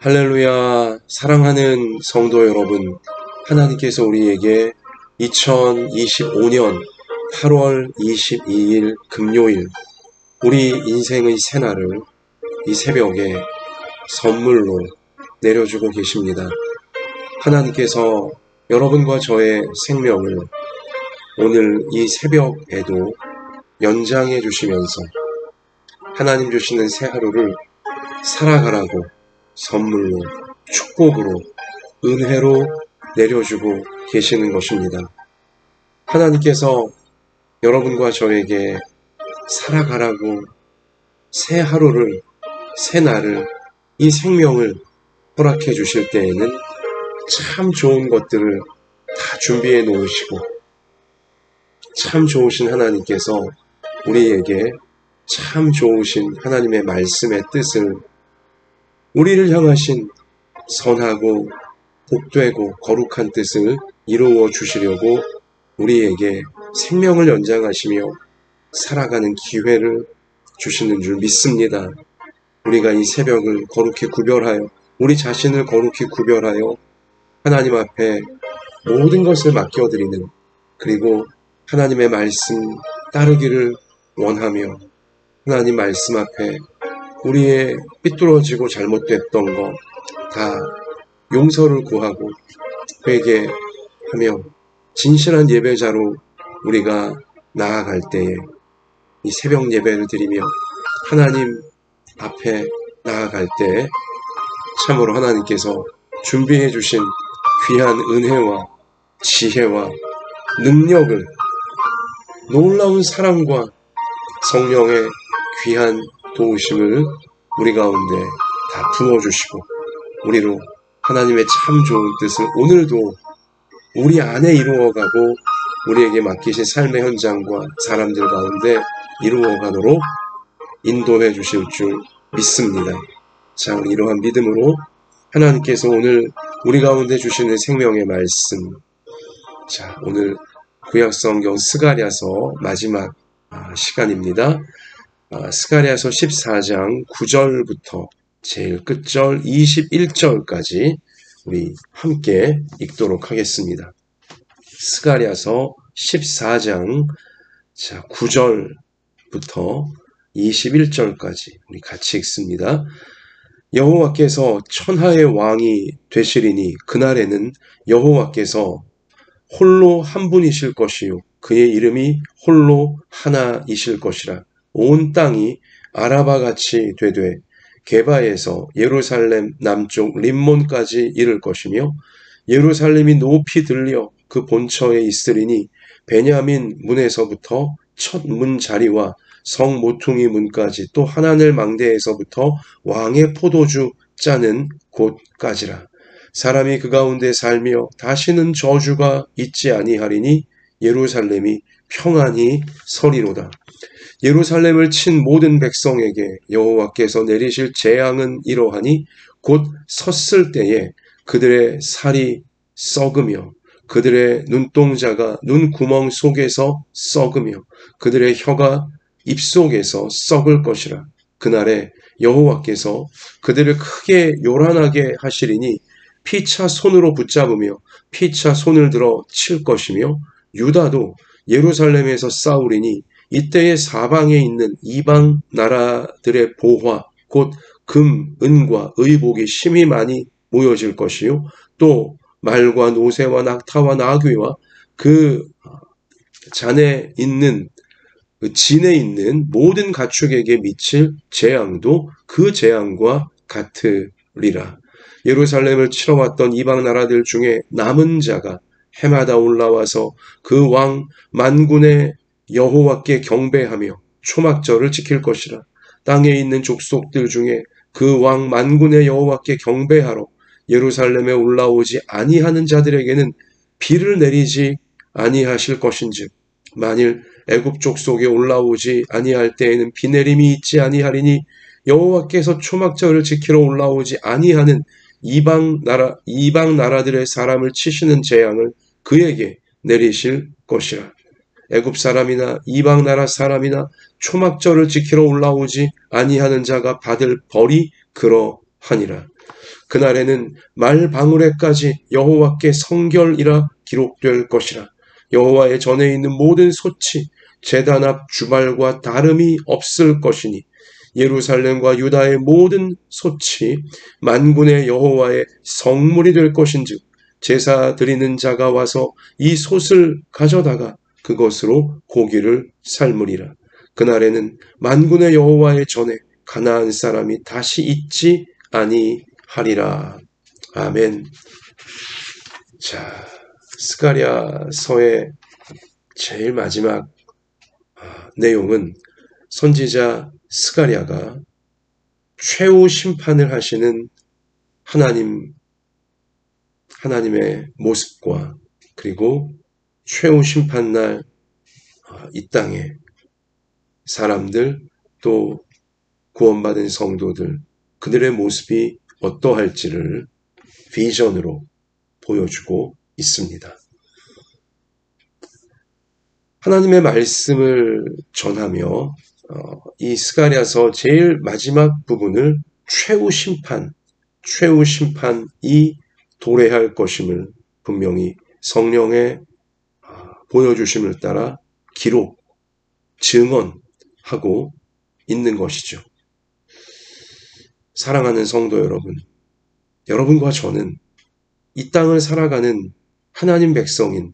할렐루야, 사랑하는 성도 여러분, 하나님께서 우리에게 2025년 8월 22일 금요일, 우리 인생의 새날을 이 새벽에 선물로 내려주고 계십니다. 하나님께서 여러분과 저의 생명을 오늘 이 새벽에도 연장해 주시면서 하나님 주시는 새 하루를 살아가라고 선물로, 축복으로, 은혜로 내려주고 계시는 것입니다. 하나님께서 여러분과 저에게 살아가라고 새 하루를, 새 날을, 이 생명을 허락해 주실 때에는 참 좋은 것들을 다 준비해 놓으시고, 참 좋으신 하나님께서 우리에게 참 좋으신 하나님의 말씀의 뜻을, 우리를 향하신 선하고 복되고 거룩한 뜻을 이루어 주시려고 우리에게 생명을 연장하시며 살아가는 기회를 주시는 줄 믿습니다. 우리가 이 새벽을 거룩히 구별하여, 우리 자신을 거룩히 구별하여 하나님 앞에 모든 것을 맡겨드리는, 그리고 하나님의 말씀 따르기를 원하며 하나님 말씀 앞에 우리의 삐뚤어지고 잘못됐던 것 다 용서를 구하고 회개하며 진실한 예배자로 우리가 나아갈 때에 이 새벽 예배를 드리며 하나님 앞에 나아갈 때 참으로 하나님께서 준비해 주신 귀한 은혜와 지혜와 능력을, 놀라운 사랑과 성령의 귀한 도우심을 우리 가운데 다 부어주시고 우리로 하나님의 참 좋은 뜻을 오늘도 우리 안에 이루어가고 우리에게 맡기신 삶의 현장과 사람들 가운데 이루어가도록 인도해 주실 줄 믿습니다. 자, 우리 이러한 믿음으로 하나님께서 오늘 우리 가운데 주시는 생명의 말씀, 자, 오늘 구약성경 스가랴서 마지막 시간입니다. 스가랴서 14장 9절부터 제일 끝절 21절까지 우리 함께 읽도록 하겠습니다. 스가랴서 14장 9절부터 21절까지 우리 같이 읽습니다. 여호와께서 천하의 왕이 되시리니 그날에는 여호와께서 홀로 한 분이실 것이요 그의 이름이 홀로 하나이실 것이라. 온 땅이 아라바같이 되되 게바에서 예루살렘 남쪽 림몬까지 이를 것이며 예루살렘이 높이 들려 그 본처에 있으리니 베냐민 문에서부터 첫 문 자리와 성 모퉁이 문까지 또 하나늘 망대에서부터 왕의 포도주 짜는 곳까지라. 사람이 그 가운데 살며 다시는 저주가 있지 아니하리니 예루살렘이 평안히 서리로다. 예루살렘을 친 모든 백성에게 여호와께서 내리실 재앙은 이러하니 곧 섰을 때에 그들의 살이 썩으며 그들의 눈동자가 눈구멍 속에서 썩으며 그들의 혀가 입속에서 썩을 것이라. 그날에 여호와께서 그들을 크게 요란하게 하시리니 피차 손으로 붙잡으며 피차 손을 들어 칠 것이며 유다도 예루살렘에서 싸우리니 이때에 사방에 있는 이방 나라들의 보화 곧 금, 은과 의복이 심히 많이 모여질 것이요 또 말과 노새와 낙타와 나귀와 그 잔에 있는 그 진에 있는 모든 가축에게 미칠 재앙도 그 재앙과 같으리라. 예루살렘을 치러 왔던 이방 나라들 중에 남은 자가 해마다 올라와서 그 왕 만군의 여호와께 경배하며 초막절을 지킬 것이라. 땅에 있는 족속들 중에 그 왕 만군의 여호와께 경배하러 예루살렘에 올라오지 아니하는 자들에게는 비를 내리지 아니하실 것인즉 만일 애굽 족속에 올라오지 아니할 때에는 비 내림이 있지 아니하리니 여호와께서 초막절을 지키러 올라오지 아니하는 이방 나라들의 사람을 치시는 재앙을 그에게 내리실 것이라. 애굽 사람이나 이방 나라 사람이나 초막절을 지키러 올라오지 아니하는 자가 받을 벌이 그러하니라. 그날에는 말 방울에까지 여호와께 성결이라 기록될 것이라. 여호와의 전에 있는 모든 소치 제단 앞 주발과 다름이 없을 것이니 예루살렘과 유다의 모든 소치 만군의 여호와의 성물이 될 것인즉 제사 드리는 자가 와서 이 솥을 가져다가 그것으로 고기를 삶으리라. 그날에는 만군의 여호와의 전에 가나안 사람이 다시 있지 아니하리라. 아멘. 자, 스가랴서의 제일 마지막 내용은 선지자 스가랴가 최후 심판을 하시는 하나님의 모습과 그리고 최후 심판날 이 땅에 사람들 또 구원받은 성도들 그들의 모습이 어떠할지를 비전으로 보여주고 있습니다. 하나님의 말씀을 전하며 이 스가랴서 제일 마지막 부분을 최후 심판이 도래할 것임을 분명히 성령의 보여주심을 따라 기록, 증언하고 있는 것이죠. 사랑하는 성도 여러분, 여러분과 저는 이 땅을 살아가는 하나님 백성인,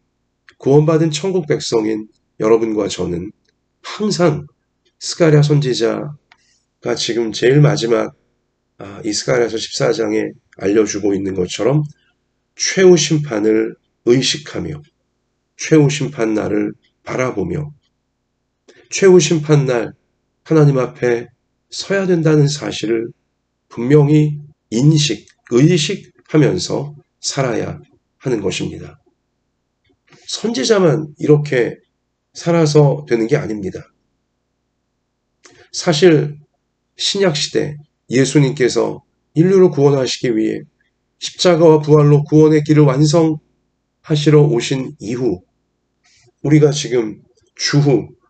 구원받은 천국 백성인 여러분과 저는 항상 스가랴 선지자가 지금 제일 마지막 이 스가랴서 14장에 알려주고 있는 것처럼 최후 심판을 의식하며 최후 심판 날을 바라보며 최후 심판 날 하나님 앞에 서야 된다는 사실을 분명히 의식하면서 살아야 하는 것입니다. 선지자만 이렇게 살아서 되는 게 아닙니다. 사실 신약시대 예수님께서 인류를 구원하시기 위해 십자가와 부활로 구원의 길을 완성하시러 오신 이후 우리가 지금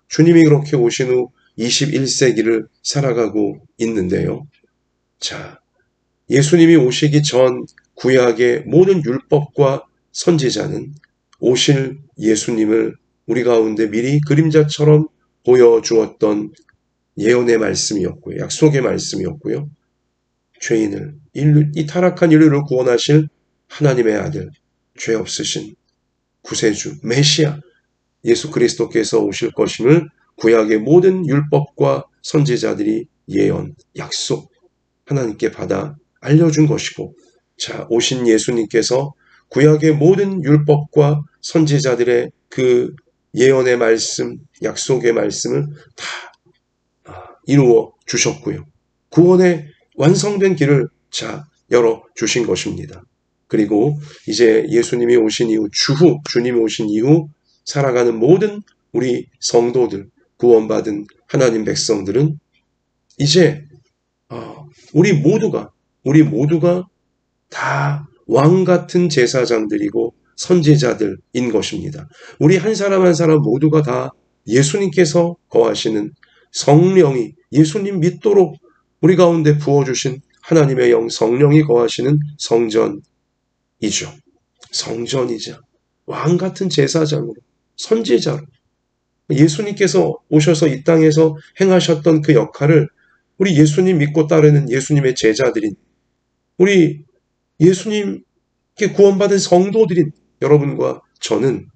주님이 그렇게 오신 후 21세기를 살아가고 있는데요. 자, 예수님이 오시기 전 구약의 모든 율법과 선지자는 오실 예수님을 우리 가운데 미리 그림자처럼 보여주었던 예언의 말씀이었고요. 약속의 말씀이었고요. 죄인을, 이 타락한 인류를 구원하실 하나님의 아들, 죄 없으신 구세주, 메시아, 예수 그리스도께서 오실 것임을 구약의 모든 율법과 선지자들이 예언, 약속, 하나님께 받아 알려준 것이고, 자, 오신 예수님께서 구약의 모든 율법과 선지자들의 그 예언의 말씀, 약속의 말씀을 다 이루어 주셨고요. 구원의 완성된 길을 열어 주신 것입니다. 그리고 이제 예수님이 오신 이후, 주님이 오신 이후 살아가는 모든 우리 성도들, 구원받은 하나님 백성들은 이제 우리 모두가 다 왕 같은 제사장들이고 선지자들인 것입니다. 우리 한 사람 한 사람 모두가 다 예수님께서 거하시는 성령이 예수님 믿도록 우리 가운데 부어주신 하나님의 영 성령이 거하시는 성전이죠. 성전이자 왕 같은 제사장으로 선지자로 예수님께서 오셔서 이 땅에서 행하셨던 그 역할을 우리 예수님 믿고 따르는 예수님의 제자들인 우리 예수님께 구원받은 성도들인 여러분과 저는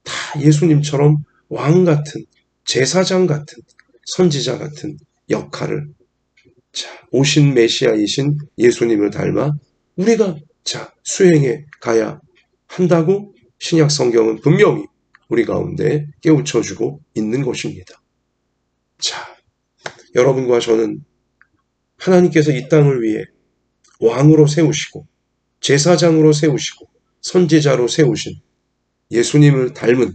다 예수님처럼 왕 같은 제사장 같은 선지자 같은 역할을 오신 메시아이신 예수님을 닮아 우리가 수행해 가야 한다고 신약 성경은 분명히 우리 가운데 깨우쳐주고 있는 것입니다. 여러분과 저는 하나님께서 이 땅을 위해 왕으로 세우시고 제사장으로 세우시고 선지자로 세우신 예수님을 닮은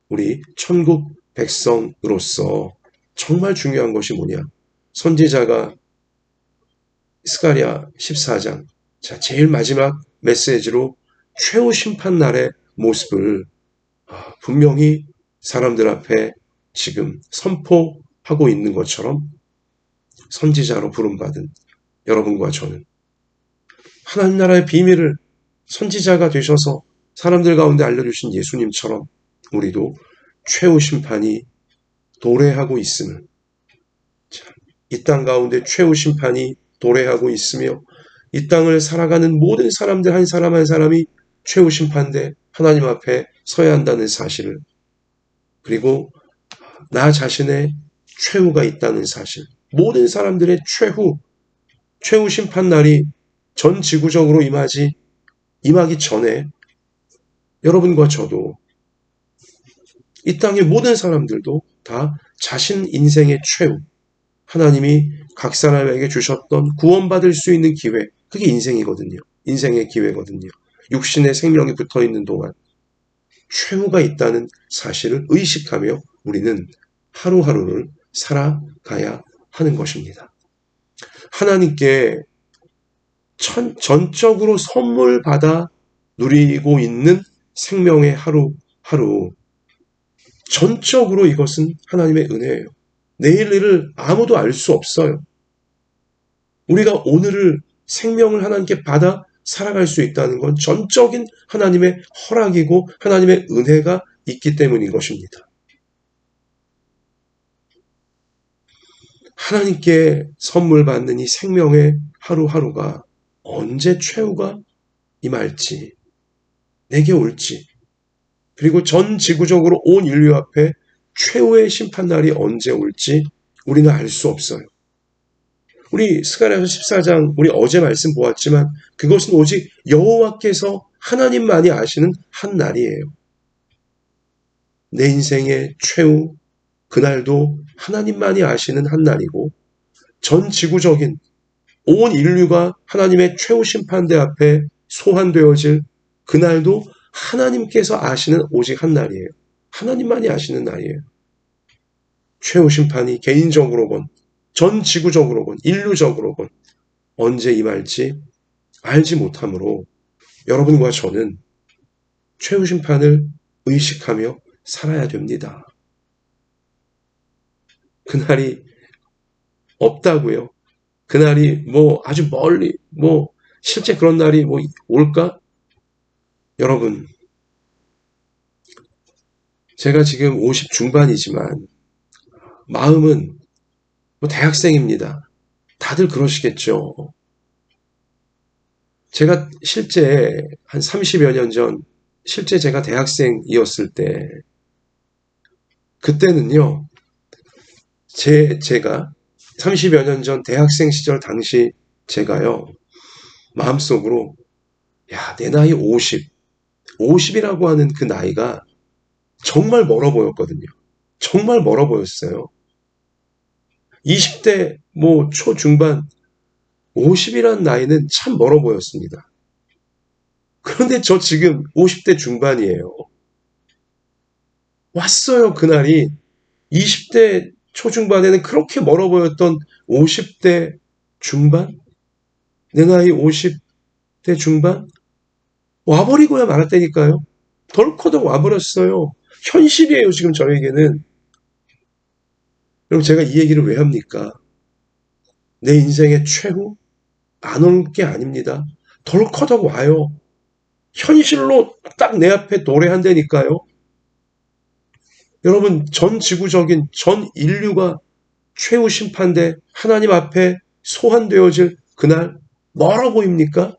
우리 천국 백성으로서 정말 중요한 것이 뭐냐? 선지자가 스가랴 14장 제일 마지막 메시지로 최후 심판 날의 모습을 분명히 사람들 앞에 지금 선포하고 있는 것처럼 선지자로 부름받은 여러분과 저는 하나님 나라의 비밀을 선지자가 되셔서 사람들 가운데 알려주신 예수님처럼 우리도 최후 심판이 도래하고 있음을, 이 땅 가운데 최후 심판이 도래하고 있으며 이 땅을 살아가는 모든 사람들 한 사람 한 사람이 최후 심판대 하나님 앞에 서야 한다는 사실을, 그리고 나 자신의 최후가 있다는 사실, 모든 사람들의 최후 심판 날이 전 지구적으로 임하기 전에 여러분과 저도 이 땅의 모든 사람들도 다 자신 인생의 최후, 하나님이 각 사람에게 주셨던 구원받을 수 있는 기회, 그게 인생이거든요. 인생의 기회거든요. 육신의 생명이 붙어 있는 동안 최후가 있다는 사실을 의식하며 우리는 하루하루를 살아가야 하는 것입니다. 하나님께 전적으로 선물 받아 누리고 있는 생명의 하루하루, 전적으로 이것은 하나님의 은혜예요. 내일 일을 아무도 알 수 없어요. 우리가 오늘을 생명을 하나님께 받아 살아갈 수 있다는 건 전적인 하나님의 허락이고 하나님의 은혜가 있기 때문인 것입니다. 하나님께 선물 받는 이 생명의 하루하루가 언제 최후가 임할지, 내게 올지, 그리고 전 지구적으로 온 인류 앞에 최후의 심판날이 언제 올지 우리는 알 수 없어요. 우리 스가랴서 14장, 우리 어제 말씀 보았지만 그것은 오직 여호와께서 하나님만이 아시는 한 날이에요. 내 인생의 최후, 그날도 하나님만이 아시는 한 날이고, 전 지구적인 온 인류가 하나님의 최후 심판대 앞에 소환되어질 그날도 하나님께서 아시는 오직 한 날이에요. 하나님만이 아시는 날이에요. 최후 심판이 개인적으로건 전 지구적으로건 인류적으로건 언제 임할지 알지 못하므로 여러분과 저는 최후 심판을 의식하며 살아야 됩니다. 그날이 없다고요. 그날이 아주 멀리 실제 그런 날이 올까? 여러분, 제가 지금 50 중반이지만 마음은 대학생입니다. 다들 그러시겠죠. 제가 실제 한 30여 년 전, 실제 제가 대학생이었을 때, 그때는요, 제가 30여 년 전 대학생 시절 당시 제가요, 마음속으로, 야, 내 나이 50이라고 하는 그 나이가 정말 멀어 보였거든요. 정말 멀어 보였어요. 20대 초중반, 50이란 나이는 참 멀어 보였습니다. 그런데 저 지금 50대 중반이에요. 왔어요, 그날이. 20대 초중반에는 그렇게 멀어 보였던 50대 중반? 내 나이 50대 중반? 와버리고야 말았다니까요. 덜커덕 와버렸어요. 현실이에요, 지금 저에게는. 그럼 제가 이 얘기를 왜 합니까? 내 인생의 최후? 안 올 게 아닙니다. 덜커덕 와요. 현실로 딱 내 앞에 도래한다니까요. 여러분, 전 지구적인 전 인류가 최후 심판대 하나님 앞에 소환되어질 그날 멀어 보입니까?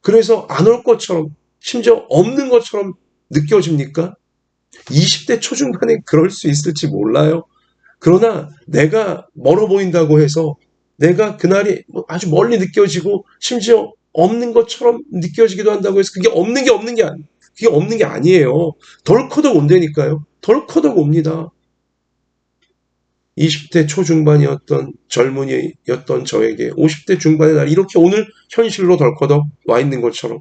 그래서 안 올 것처럼, 심지어 없는 것처럼 느껴집니까? 20대 초중반에 그럴 수 있을지 몰라요. 그러나 내가 멀어 보인다고 해서 내가 그날이 아주 멀리 느껴지고 심지어 없는 것처럼 느껴지기도 한다고 해서 그게 없는 게 아니에요. 덜커덕 온다니까요. 덜커덕 옵니다. 20대 초중반이었던 젊은이였던 저에게 50대 중반의 날 이렇게 오늘 현실로 덜커덕 와 있는 것처럼,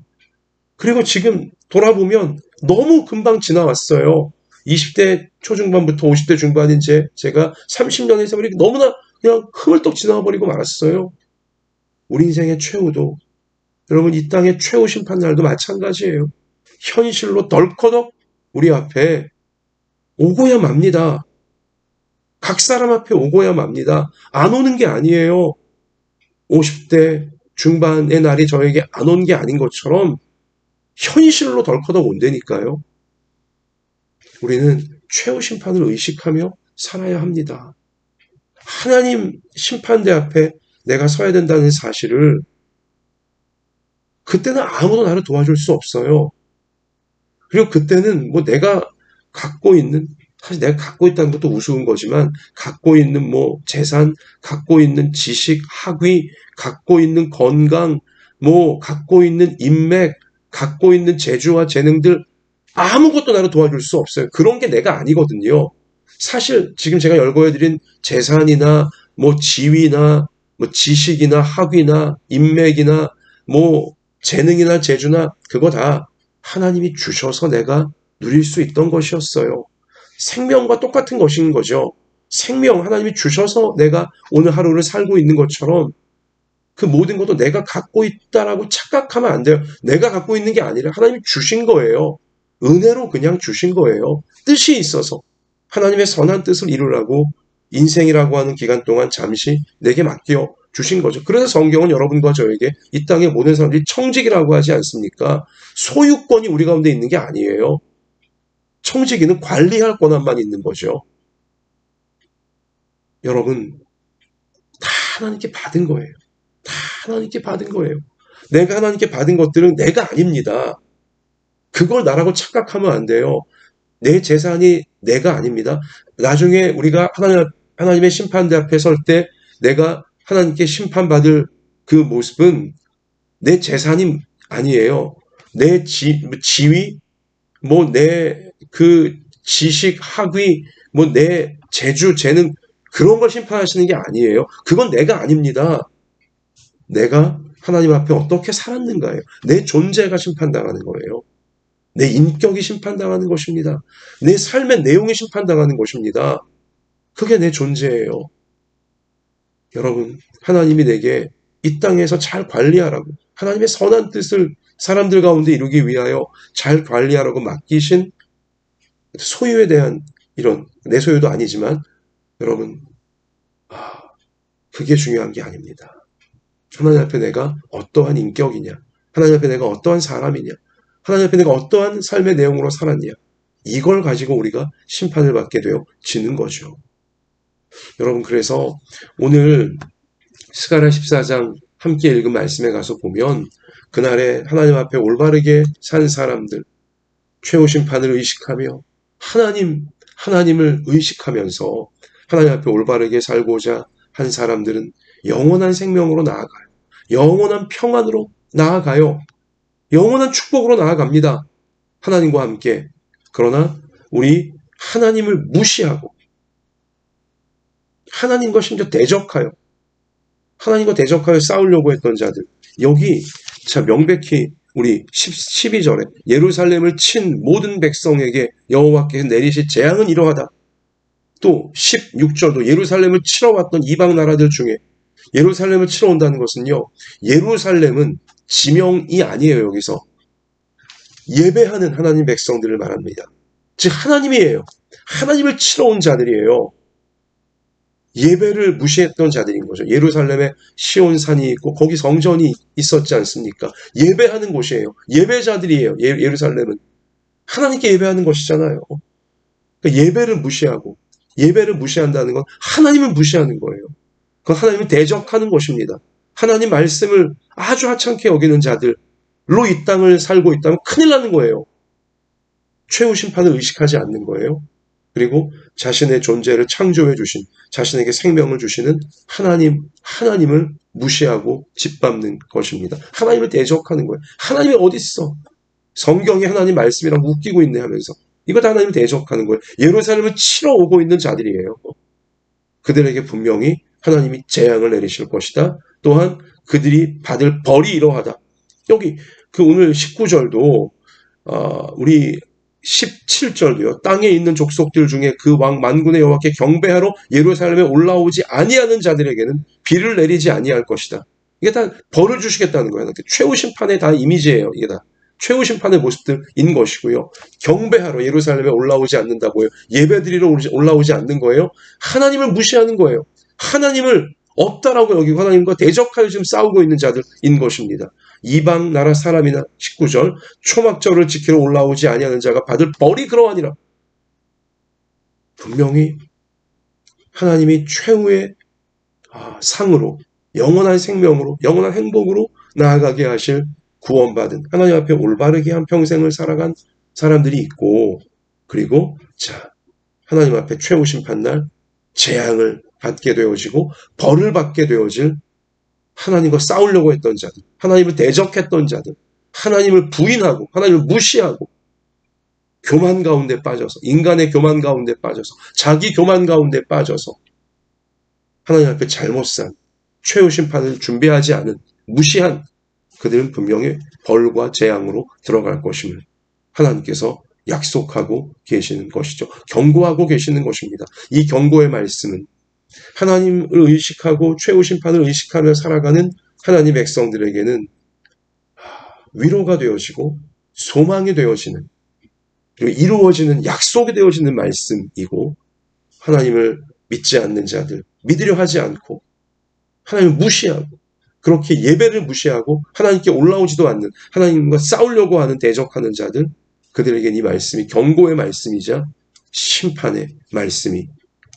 그리고 지금 돌아보면 너무 금방 지나왔어요. 20대 초중반부터 50대 중반인 제가 30년의 세월이 너무나 그냥 흐물떡 지나버리고 말았어요. 우리 인생의 최후도, 여러분 이 땅의 최후 심판날도 마찬가지예요. 현실로 덜커덕 우리 앞에 오고야 맙니다. 각 사람 앞에 오고야 맙니다. 안 오는 게 아니에요. 50대 중반의 날이 저에게 안 온 게 아닌 것처럼 현실로 덜커덕 온다니까요. 우리는 최후 심판을 의식하며 살아야 합니다. 하나님 심판대 앞에 내가 서야 된다는 사실을 그때는 아무도 나를 도와줄 수 없어요. 그리고 그때는 뭐 내가 갖고 있는, 사실 내가 갖고 있다는 것도 우스운 거지만 갖고 있는 뭐 재산, 갖고 있는 지식, 학위, 갖고 있는 건강, 뭐 갖고 있는 인맥, 갖고 있는 재주와 재능들 아무것도 나를 도와줄 수 없어요. 그런 게 내가 아니거든요. 사실 지금 제가 열거해드린 재산이나 뭐 지위나 뭐 지식이나 학위나 인맥이나 뭐 재능이나 재주나 그거 다 하나님이 주셔서 내가 누릴 수 있던 것이었어요. 생명과 똑같은 것인 거죠. 생명 하나님이 주셔서 내가 오늘 하루를 살고 있는 것처럼 그 모든 것도 내가 갖고 있다라고 착각하면 안 돼요. 내가 갖고 있는 게 아니라 하나님이 주신 거예요. 은혜로 그냥 주신 거예요. 뜻이 있어서 하나님의 선한 뜻을 이루라고 인생이라고 하는 기간 동안 잠시 내게 맡겨 주신 거죠. 그래서 성경은 여러분과 저에게 이 땅의 모든 사람들이 청지기라고 하지 않습니까? 소유권이 우리 가운데 있는 게 아니에요. 청지기는 관리할 권한만 있는 거죠. 여러분, 다 하나님께 받은 거예요. 다 하나님께 받은 거예요. 내가 하나님께 받은 것들은 내가 아닙니다. 그걸 나라고 착각하면 안 돼요. 내 재산이 내가 아닙니다. 나중에 우리가 하나님의 심판대 앞에 설 때 내가 하나님께 심판받을 그 모습은 내 재산이 아니에요. 내 지위, 뭐 내 그 지식, 학위, 뭐 내 재주, 재능 그런 걸 심판하시는 게 아니에요. 그건 내가 아닙니다. 내가 하나님 앞에 어떻게 살았는가예요. 내 존재가 심판당하는 거예요. 내 인격이 심판당하는 것입니다. 내 삶의 내용이 심판당하는 것입니다. 그게 내 존재예요. 여러분, 하나님이 내게 이 땅에서 잘 관리하라고 하나님의 선한 뜻을 사람들 가운데 이루기 위하여 잘 관리하라고 맡기신 소유에 대한 이런 내 소유도 아니지만 여러분, 그게 중요한 게 아닙니다. 하나님 앞에 내가 어떠한 인격이냐, 하나님 앞에 내가 어떠한 사람이냐, 하나님 앞에 내가 어떠한 삶의 내용으로 살았냐, 이걸 가지고 우리가 심판을 받게 되어지는 거죠. 여러분, 그래서 오늘 스가랴 14장 함께 읽은 말씀에 가서 보면 그날에 하나님 앞에 올바르게 산 사람들, 최후 심판을 의식하며 하나님을 의식하면서 하나님 앞에 올바르게 살고자 한 사람들은 영원한 생명으로 나아가요. 영원한 평안으로 나아가요. 영원한 축복으로 나아갑니다. 하나님과 함께. 그러나 우리 하나님을 무시하고 하나님과 심지어 대적하여 하나님과 대적하여 싸우려고 했던 자들, 여기 자 명백히 우리 12절에 예루살렘을 친 모든 백성에게 여호와께서 내리실 재앙은 이러하다. 또 16절도 예루살렘을 치러 왔던 이방 나라들 중에 예루살렘을 치러 온다는 것은요, 예루살렘은 지명이 아니에요. 여기서 예배하는 하나님 백성들을 말합니다. 즉 하나님이에요. 하나님을 치러 온 자들이에요. 예배를 무시했던 자들인 거죠. 예루살렘에 시온산이 있고 거기 성전이 있었지 않습니까? 예배하는 곳이에요. 예배자들이에요. 예루살렘은 하나님께 예배하는 것이잖아요. 그러니까 예배를 무시하고, 예배를 무시한다는 건 하나님을 무시하는 거예요. 그건 하나님을 대적하는 것입니다. 하나님 말씀을 아주 하찮게 여기는 자들로 이 땅을 살고 있다면 큰일 나는 거예요. 최후 심판을 의식하지 않는 거예요. 그리고 자신의 존재를 창조해 주신, 자신에게 생명을 주시는 하나님을 무시하고 짓밟는 것입니다. 하나님을 대적하는 거예요. 하나님이 어디 있어? 성경이 하나님 말씀이랑 웃기고 있네 하면서 이거 다 하나님을 대적하는 거예요. 예루살렘을 치러 오고 있는 자들이에요. 그들에게 분명히 하나님이 재앙을 내리실 것이다. 또한 그들이 받을 벌이 이러하다. 여기 그 오늘 19절도 우리 17절도요. 땅에 있는 족속들 중에 그 왕 만군의 여호와께 경배하러 예루살렘에 올라오지 아니하는 자들에게는 비를 내리지 아니할 것이다. 이게 다 벌을 주시겠다는 거예요. 최후 심판의 다 이미지예요. 이게 다 최후 심판의 모습들인 것이고요. 경배하러 예루살렘에 올라오지 않는다고요. 예배드리러 올라오지 않는 거예요. 하나님을 무시하는 거예요. 하나님을 없다라고 여기고 하나님과 대적하여 지금 싸우고 있는 자들인 것입니다. 이방 나라 사람이나 19절 초막절을 지키러 올라오지 아니하는 자가 받을 벌이 그러하니라. 분명히 하나님이 최후의 상으로 영원한 생명으로 영원한 행복으로 나아가게 하실 구원받은 하나님 앞에 올바르게 한 평생을 살아간 사람들이 있고, 그리고 하나님 앞에 최후 심판날 재앙을 받게 되어지고 벌을 받게 되어질 하나님과 싸우려고 했던 자들, 하나님을 대적했던 자들, 하나님을 부인하고 하나님을 무시하고 교만 가운데 빠져서, 인간의 교만 가운데 빠져서, 자기 교만 가운데 빠져서 하나님 앞에 잘못 산, 최후 심판을 준비하지 않은, 무시한 그들은 분명히 벌과 재앙으로 들어갈 것임을 하나님께서 약속하고 계시는 것이죠. 경고하고 계시는 것입니다. 이 경고의 말씀은 하나님을 의식하고 최후 심판을 의식하며 살아가는 하나님 백성들에게는 위로가 되어지고 소망이 되어지는, 그리고 이루어지는, 약속이 되어지는 말씀이고, 하나님을 믿지 않는 자들, 믿으려 하지 않고 하나님을 무시하고 그렇게 예배를 무시하고 하나님께 올라오지도 않는, 하나님과 싸우려고 하는, 대적하는 자들, 그들에겐 이 말씀이 경고의 말씀이자 심판의 말씀이,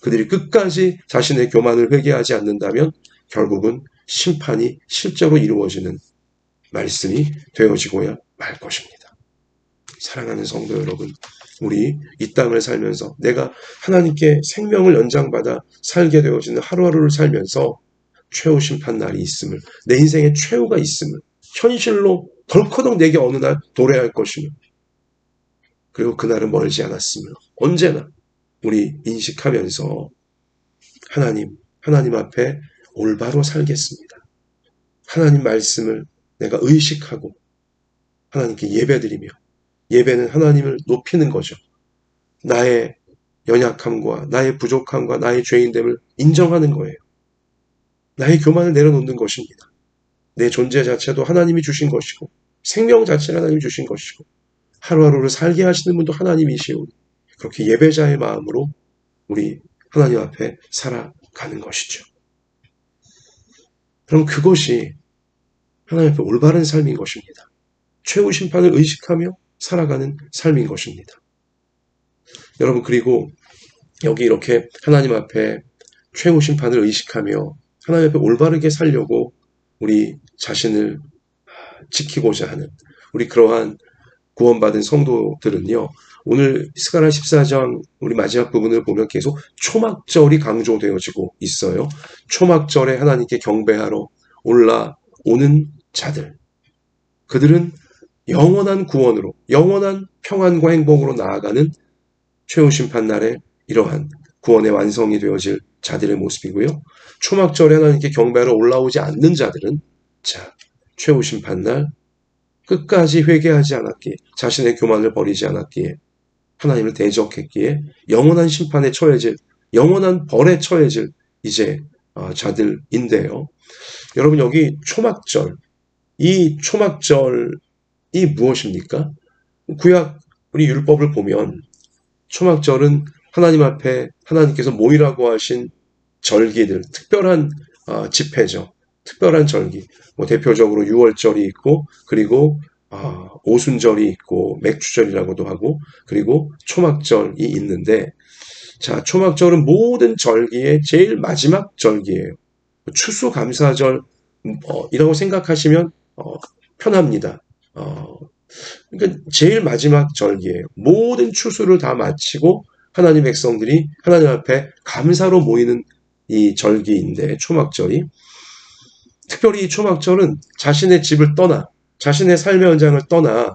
그들이 끝까지 자신의 교만을 회개하지 않는다면 결국은 심판이 실제로 이루어지는 말씀이 되어지고야 말 것입니다. 사랑하는 성도 여러분, 우리 이 땅을 살면서 내가 하나님께 생명을 연장받아 살게 되어지는 하루하루를 살면서 최후 심판 날이 있음을, 내 인생의 최후가 있음을 현실로 덜커덕 내게 어느 날 도래할 것임을, 그리고 그날은 멀지 않았음을 언제나 우리 인식하면서 하나님 앞에 올바로 살겠습니다. 하나님 말씀을 내가 의식하고 하나님께 예배드리며, 예배는 하나님을 높이는 거죠. 나의 연약함과 나의 부족함과 나의 죄인됨을 인정하는 거예요. 나의 교만을 내려놓는 것입니다. 내 존재 자체도 하나님이 주신 것이고, 생명 자체를 하나님이 주신 것이고, 하루하루를 살게 하시는 분도 하나님이시오니, 그렇게 예배자의 마음으로 우리 하나님 앞에 살아가는 것이죠. 그럼 그것이 하나님 앞에 올바른 삶인 것입니다. 최후 심판을 의식하며 살아가는 삶인 것입니다. 여러분, 그리고 여기 이렇게 하나님 앞에 최후 심판을 의식하며 하나님 앞에 올바르게 살려고 우리 자신을 지키고자 하는 우리 그러한 구원받은 성도들은요, 오늘 스가랴 14장 우리 마지막 부분을 보면 계속 초막절이 강조되어지고 있어요. 초막절에 하나님께 경배하러 올라오는 자들, 그들은 영원한 구원으로, 영원한 평안과 행복으로 나아가는 최후 심판날에 이러한 구원의 완성이 되어질 자들의 모습이고요. 초막절에 하나님께 경배하러 올라오지 않는 자들은 최후 심판날 끝까지 회개하지 않았기에, 자신의 교만을 버리지 않았기에, 하나님을 대적했기에 영원한 심판에 처해질, 영원한 벌에 처해질 이제 자들인데요. 여러분, 여기 초막절, 이 초막절이 무엇입니까? 구약 우리 율법을 보면 초막절은 하나님 앞에 하나님께서 모이라고 하신 절기들, 특별한 집회죠. 특별한 절기, 대표적으로 유월절이 있고, 그리고 오순절이 있고, 맥주절이라고도 하고, 그리고 초막절이 있는데, 초막절은 모든 절기의 제일 마지막 절기예요. 추수감사절 이라고 생각하시면 편합니다. 그러니까 제일 마지막 절기예요. 모든 추수를 다 마치고 하나님 백성들이 하나님 앞에 감사로 모이는 이 절기인데, 초막절이, 특별히 이 초막절은 자신의 집을 떠나, 자신의 삶의 현장을 떠나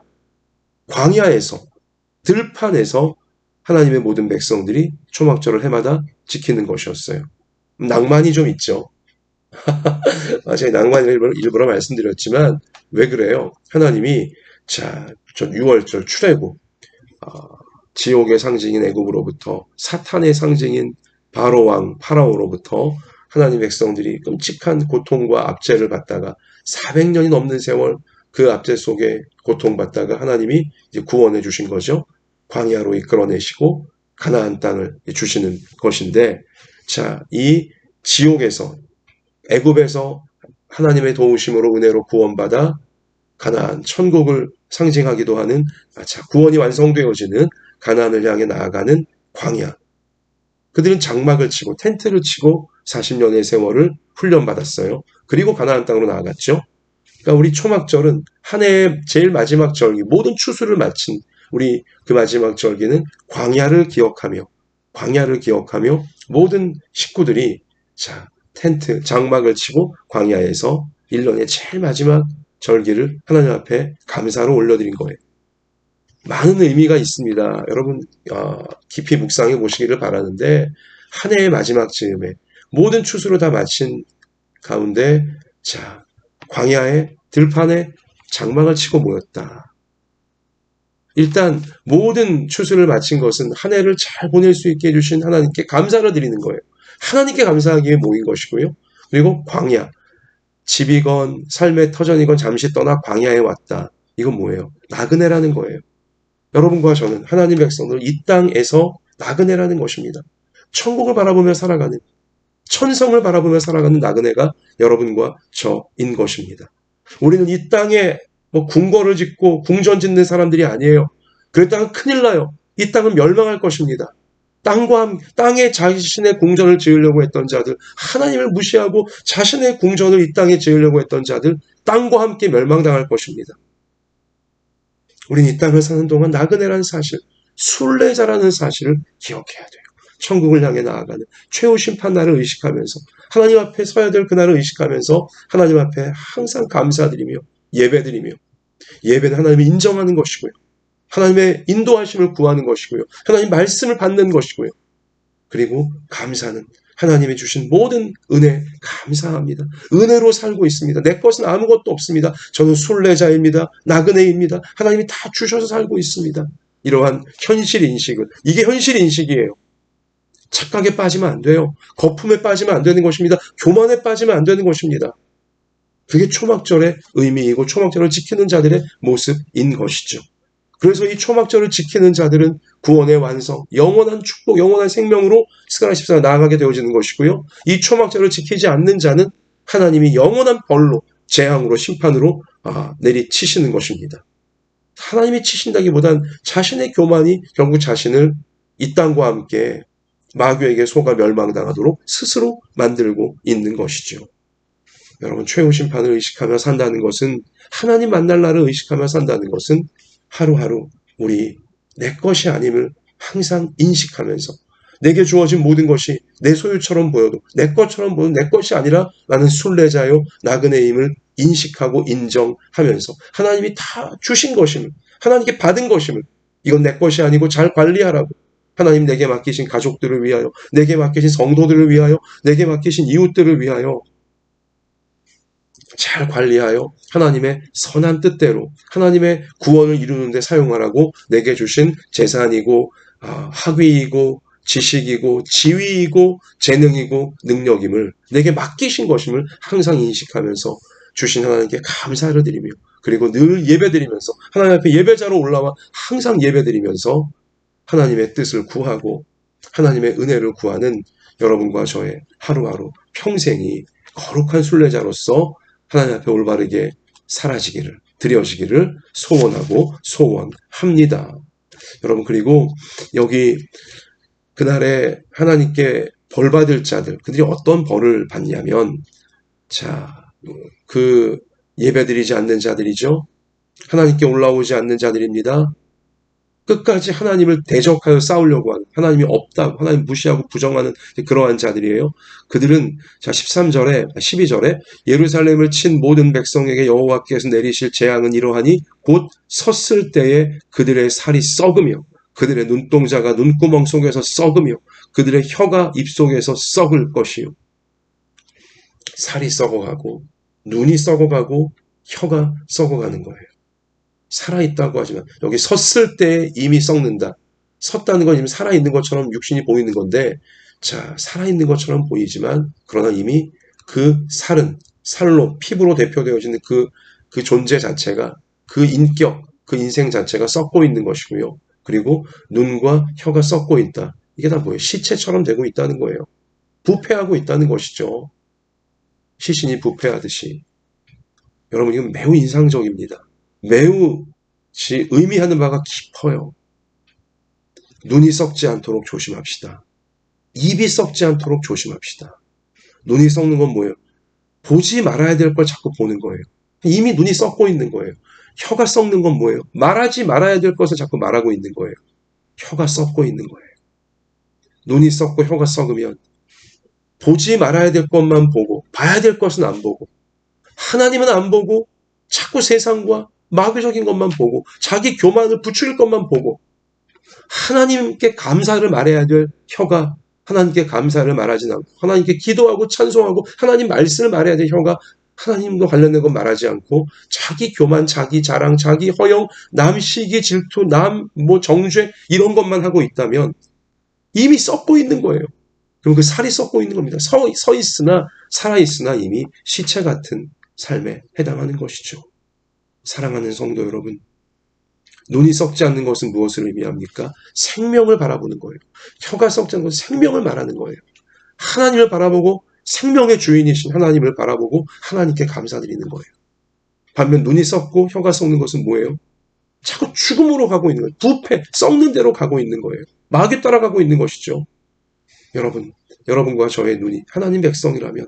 광야에서, 들판에서 하나님의 모든 백성들이 초막절을 해마다 지키는 것이었어요. 낭만이 좀 있죠. 제가 낭만을 일부러 말씀드렸지만 왜 그래요? 하나님이 저 6월절 출애굽, 지옥의 상징인 애굽으로부터, 사탄의 상징인 바로왕 파라오로부터 하나님 백성들이 끔찍한 고통과 압제를 받다가 400년이 넘는 세월 그 압제 속에 고통받다가 하나님이 이제 구원해 주신 거죠. 광야로 이끌어내시고 가나안 땅을 주시는 것인데, 이 지옥에서 애굽에서 하나님의 도우심으로 은혜로 구원받아 가나안 천국을 상징하기도 하는 구원이 완성되어지는 가나안을 향해 나아가는 광야. 그들은 장막을 치고 텐트를 치고 40년의 세월을 훈련받았어요. 그리고 가나안 땅으로 나아갔죠. 그러니까 우리 초막절은 한 해의 제일 마지막 절기, 모든 추수를 마친 우리 그 마지막 절기는 광야를 기억하며 모든 식구들이 텐트, 장막을 치고 광야에서 1년의 제일 마지막 절기를 하나님 앞에 감사로 올려드린 거예요. 많은 의미가 있습니다. 여러분 깊이 묵상해 보시기를 바라는데 한 해의 마지막 즈음에 모든 추수를 다 마친 가운데 광야의 들판에 장막을 치고 모였다. 일단 모든 추수를 마친 것은 한 해를 잘 보낼 수 있게 해주신 하나님께 감사를 드리는 거예요. 하나님께 감사하기 위해 모인 것이고요. 그리고 광야, 집이건 삶의 터전이건 잠시 떠나 광야에 왔다. 이건 뭐예요? 나그네라는 거예요. 여러분과 저는 하나님 백성들 이 땅에서 나그네라는 것입니다. 천국을 바라보며 살아가는, 천성을 바라보며 살아가는 나그네가 여러분과 저인 것입니다. 우리는 이 땅에 궁궐을 짓고 궁전 짓는 사람들이 아니에요. 그랬다가 큰일 나요. 이 땅은 멸망할 것입니다. 땅에 자신의 궁전을 지으려고 했던 자들, 하나님을 무시하고 자신의 궁전을 이 땅에 지으려고 했던 자들, 땅과 함께 멸망당할 것입니다. 우린 이 땅을 사는 동안 나그네라는 사실, 순례자라는 사실을 기억해야 돼요. 천국을 향해 나아가는 최후 심판날을 의식하면서 하나님 앞에 서야 될 그날을 의식하면서 하나님 앞에 항상 감사드리며 예배드리며, 예배는 하나님을 인정하는 것이고요. 하나님의 인도하심을 구하는 것이고요. 하나님 말씀을 받는 것이고요. 그리고 감사는 하나님이 주신 모든 은혜 감사합니다. 은혜로 살고 있습니다. 내 것은 아무것도 없습니다. 저는 순례자입니다. 나그네입니다. 하나님이 다 주셔서 살고 있습니다. 이러한 현실 인식을, 이게 현실 인식이에요. 착각에 빠지면 안 돼요. 거품에 빠지면 안 되는 것입니다. 교만에 빠지면 안 되는 것입니다. 그게 초막절의 의미이고 초막절을 지키는 자들의 모습인 것이죠. 그래서 이 초막절을 지키는 자들은 구원의 완성, 영원한 축복, 영원한 생명으로 스가랴 14가 나아가게 되어지는 것이고요. 이 초막절을 지키지 않는 자는 하나님이 영원한 벌로, 재앙으로, 심판으로 내리치시는 것입니다. 하나님이 치신다기보단 자신의 교만이 결국 자신을 이 땅과 함께 마귀에게 속아 멸망당하도록 스스로 만들고 있는 것이죠. 여러분, 최후 심판을 의식하며 산다는 것은, 하나님 만날 날을 의식하며 산다는 것은 하루하루 우리 내 것이 아님을 항상 인식하면서 내게 주어진 모든 것이 내 소유처럼 보여도 내 것처럼 보여도 내 것이 아니라 나는 순례자요 나그네임을 인식하고 인정하면서 하나님이 다 주신 것임을, 하나님께 받은 것임을, 이건 내 것이 아니고 잘 관리하라고, 하나님 내게 맡기신 가족들을 위하여, 내게 맡기신 성도들을 위하여, 내게 맡기신 이웃들을 위하여 잘 관리하여 하나님의 선한 뜻대로 하나님의 구원을 이루는 데 사용하라고 내게 주신 재산이고 학위이고 지식이고 지위이고 재능이고 능력임을, 내게 맡기신 것임을 항상 인식하면서 주신 하나님께 감사를 드리며, 그리고 늘 예배드리면서 하나님 앞에 예배자로 올라와 항상 예배드리면서 하나님의 뜻을 구하고 하나님의 은혜를 구하는 여러분과 저의 하루하루 평생이 거룩한 순례자로서 하나님 앞에 올바르게 사라지기를, 드려지기를 소원하고 소원합니다. 여러분, 그리고 여기 그날에 하나님께 벌 받을 자들, 그들이 어떤 벌을 받냐면, 그 예배드리지 않는 자들이죠. 하나님께 올라오지 않는 자들입니다. 끝까지 하나님을 대적하여 싸우려고 하는, 하나님이 없다고, 하나님 무시하고 부정하는 그러한 자들이에요. 그들은 13절에 12절에 예루살렘을 친 모든 백성에게 여호와께서 내리실 재앙은 이러하니 곧 섰을 때에 그들의 살이 썩으며 그들의 눈동자가 눈구멍 속에서 썩으며 그들의 혀가 입속에서 썩을 것이요. 살이 썩어가고 눈이 썩어가고 혀가 썩어가는 거예요. 살아있다고 하지만 여기 섰을 때 이미 썩는다. 섰다는 건 이미 살아있는 것처럼 육신이 보이는 건데, 살아있는 것처럼 보이지만 그러나 이미 그 살로 피부로 대표되어지는 그 존재 자체가, 그 인격, 그 인생 자체가 썩고 있는 것이고요. 그리고 눈과 혀가 썩고 있다. 이게 다 뭐예요? 시체처럼 되고 있다는 거예요. 부패하고 있다는 것이죠. 시신이 부패하듯이. 여러분, 이건 매우 인상적입니다. 매우 의미하는 바가 깊어요. 눈이 썩지 않도록 조심합시다. 입이 썩지 않도록 조심합시다. 눈이 썩는 건 뭐예요? 보지 말아야 될 걸 자꾸 보는 거예요. 이미 눈이 썩고 있는 거예요. 혀가 썩는 건 뭐예요? 말하지 말아야 될 것을 자꾸 말하고 있는 거예요. 혀가 썩고 있는 거예요. 눈이 썩고 혀가 썩으면 보지 말아야 될 것만 보고 봐야 될 것은 안 보고 하나님은 안 보고 자꾸 세상과 마귀적인 것만 보고 자기 교만을 부추길 것만 보고 하나님께 감사를 말해야 될 혀가 하나님께 감사를 말하지 않고 하나님께 기도하고 찬송하고 하나님 말씀을 말해야 될 혀가 하나님과 관련된 건 말하지 않고 자기 교만, 자기 자랑, 자기 허영, 남 시기, 질투, 남 정죄 이런 것만 하고 있다면 이미 썩고 있는 거예요. 그럼 그 살이 썩고 있는 겁니다. 서 있으나 살아있으나 이미 시체 같은 삶에 해당하는 것이죠. 사랑하는 성도 여러분, 눈이 썩지 않는 것은 무엇을 의미합니까? 생명을 바라보는 거예요. 혀가 썩지 않는 것은 생명을 말하는 거예요. 하나님을 바라보고 생명의 주인이신 하나님을 바라보고 하나님께 감사드리는 거예요. 반면 눈이 썩고 혀가 썩는 것은 뭐예요? 자꾸 죽음으로 가고 있는 거예요. 부패, 썩는 대로 가고 있는 거예요. 마귀 따라가고 있는 것이죠. 여러분과 저의 눈이 하나님 백성이라면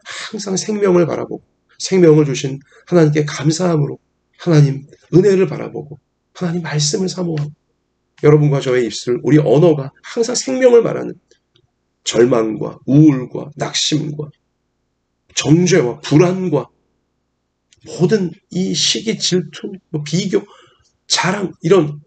항상 생명을 바라보고 생명을 주신 하나님께 감사함으로 하나님 은혜를 바라보고 하나님 말씀을 사모하고 여러분과 저의 입술, 우리 언어가 항상 생명을 말하는 절망과 우울과 낙심과 정죄와 불안과 모든 이 시기, 질투, 비교, 자랑 이런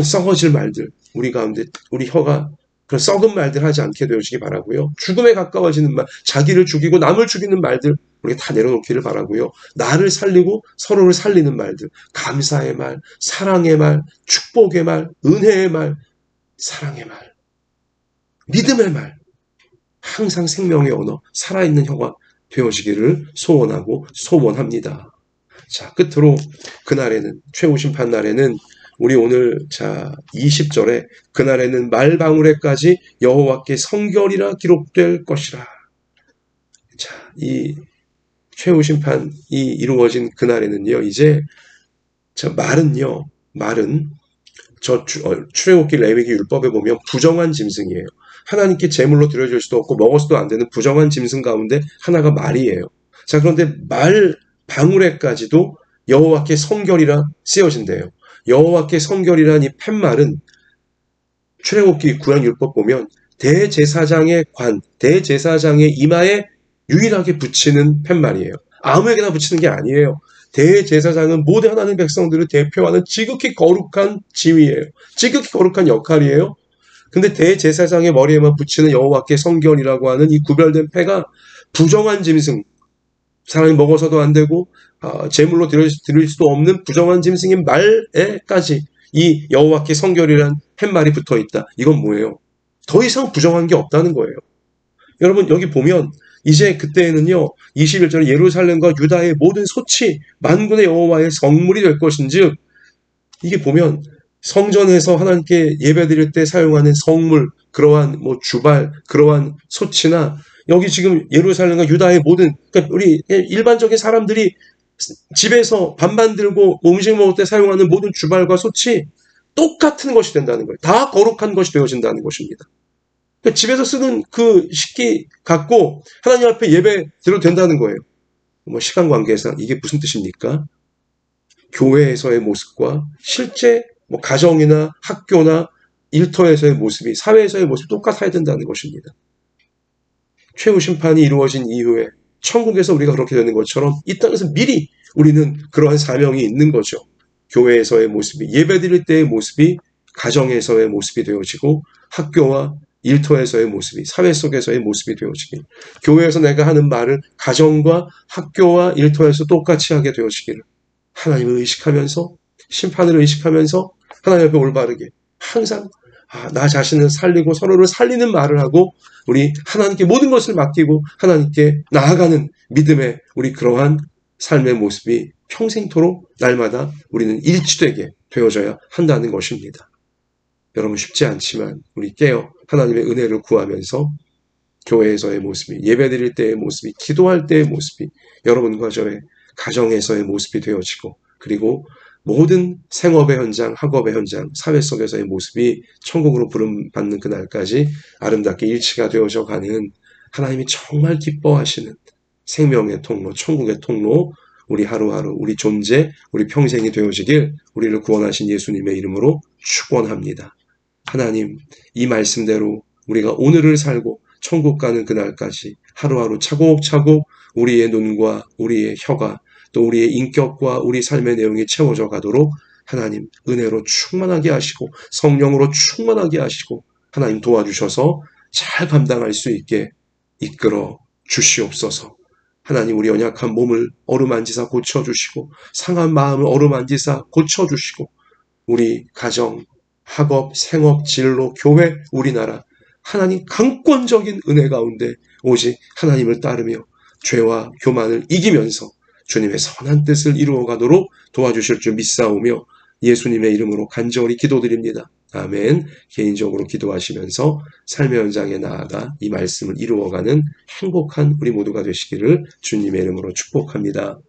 썩어질 말들 우리 가운데 우리 혀가 그런 썩은 말들 하지 않게 되어지기 바라고요. 죽음에 가까워지는 말, 자기를 죽이고 남을 죽이는 말들 우리가 다 내려놓기를 바라고요. 나를 살리고 서로를 살리는 말들, 감사의 말, 사랑의 말, 축복의 말, 은혜의 말, 사랑의 말, 믿음의 말, 항상 생명의 언어, 살아있는 혀가 되어지기를 소원하고 소원합니다. 자, 끝으로 그날에는 최후심판 날에는 우리 오늘 20절에 그날에는 말방울에까지 여호와께 성결이라 기록될 것이라. 자, 이 최후심판이 이루어진 그날에는요, 이제 말은 출애굽기 레위기 율법에 보면 부정한 짐승이에요. 하나님께 제물로 드려질 수도 없고 먹어서도 안 되는 부정한 짐승 가운데 하나가 말이에요. 자, 그런데 말 방울에까지도 여호와께 성결이라 쓰여진대요. 여호와께 성결이란 이 팻말은 출애굽기 구약율법 보면 대제사장의 대제사장의 이마에 유일하게 붙이는 팻말이에요. 아무에게나 붙이는 게 아니에요. 대제사장은 모든 하나님 백성들을 대표하는 지극히 거룩한 지위예요. 지극히 거룩한 역할이에요. 근데 대제사장의 머리에만 붙이는 여호와께 성결이라고 하는 이 구별된 패가 부정한 짐승, 사람이 먹어서도 안 되고 제물로 드릴 수도 없는 부정한 짐승인 말에까지 이 여호와께 성결이란 팻말이 붙어있다. 이건 뭐예요? 더 이상 부정한 게 없다는 거예요. 여러분 여기 보면 이제 그때에는요 21절에 예루살렘과 유다의 모든 소치 만군의 여호와의 성물이 될 것인즉 이게 보면 성전에서 하나님께 예배드릴 때 사용하는 성물 그러한 주발 그러한 소치나 여기 지금 예루살렘과 유다의 모든 그러니까 우리 일반적인 사람들이 집에서 밥 만들고 음식 먹을 때 사용하는 모든 주발과 소치 똑같은 것이 된다는 거예요. 다 거룩한 것이 되어진다는 것입니다. 그러니까 집에서 쓰는 그 식기 갖고 하나님 앞에 예배 드려도 된다는 거예요. 시간 관계상 이게 무슨 뜻입니까? 교회에서의 모습과 실제 가정이나 학교나 일터에서의 모습이 사회에서의 모습이 똑같아야 된다는 것입니다. 최후 심판이 이루어진 이후에 천국에서 우리가 그렇게 되는 것처럼 이 땅에서 미리 우리는 그러한 사명이 있는 거죠. 교회에서의 모습이 예배드릴 때의 모습이 가정에서의 모습이 되어지고 학교와 일터에서의 모습이 사회 속에서의 모습이 되어지길 교회에서 내가 하는 말을 가정과 학교와 일터에서 똑같이 하게 되어지기를 하나님을 의식하면서 심판을 의식하면서 하나님 앞에 올바르게 항상 나 자신을 살리고 서로를 살리는 말을 하고 우리 하나님께 모든 것을 맡기고 하나님께 나아가는 믿음의 우리 그러한 삶의 모습이 평생토록 날마다 우리는 일치되게 되어져야 한다는 것입니다. 여러분 쉽지 않지만 우리 깨어 하나님의 은혜를 구하면서 교회에서의 모습이, 예배드릴 때의 모습이, 기도할 때의 모습이 여러분과 저의 가정에서의 모습이 되어지고, 그리고 모든 생업의 현장, 학업의 현장, 사회 속에서의 모습이 천국으로 부름받는 그날까지 아름답게 일치가 되어져 가는 하나님이 정말 기뻐하시는 생명의 통로, 천국의 통로, 우리 하루하루, 우리 존재, 우리 평생이 되어지길 우리를 구원하신 예수님의 이름으로 축원합니다. 하나님, 이 말씀대로 우리가 오늘을 살고 천국 가는 그날까지 하루하루 차곡차곡 우리의 눈과 우리의 혀가 또 우리의 인격과 우리 삶의 내용이 채워져 가도록 하나님 은혜로 충만하게 하시고 성령으로 충만하게 하시고 하나님 도와주셔서 잘 감당할 수 있게 이끌어 주시옵소서. 하나님 우리 연약한 몸을 어루만지사 고쳐주시고 상한 마음을 어루만지사 고쳐주시고 우리 가정, 학업, 생업, 진로, 교회, 우리나라 하나님 강권적인 은혜 가운데 오직 하나님을 따르며 죄와 교만을 이기면서 주님의 선한 뜻을 이루어가도록 도와주실 줄 믿사오며 예수님의 이름으로 간절히 기도드립니다. 아멘. 개인적으로 기도하시면서 삶의 현장에 나아가 이 말씀을 이루어가는 행복한 우리 모두가 되시기를 주님의 이름으로 축복합니다.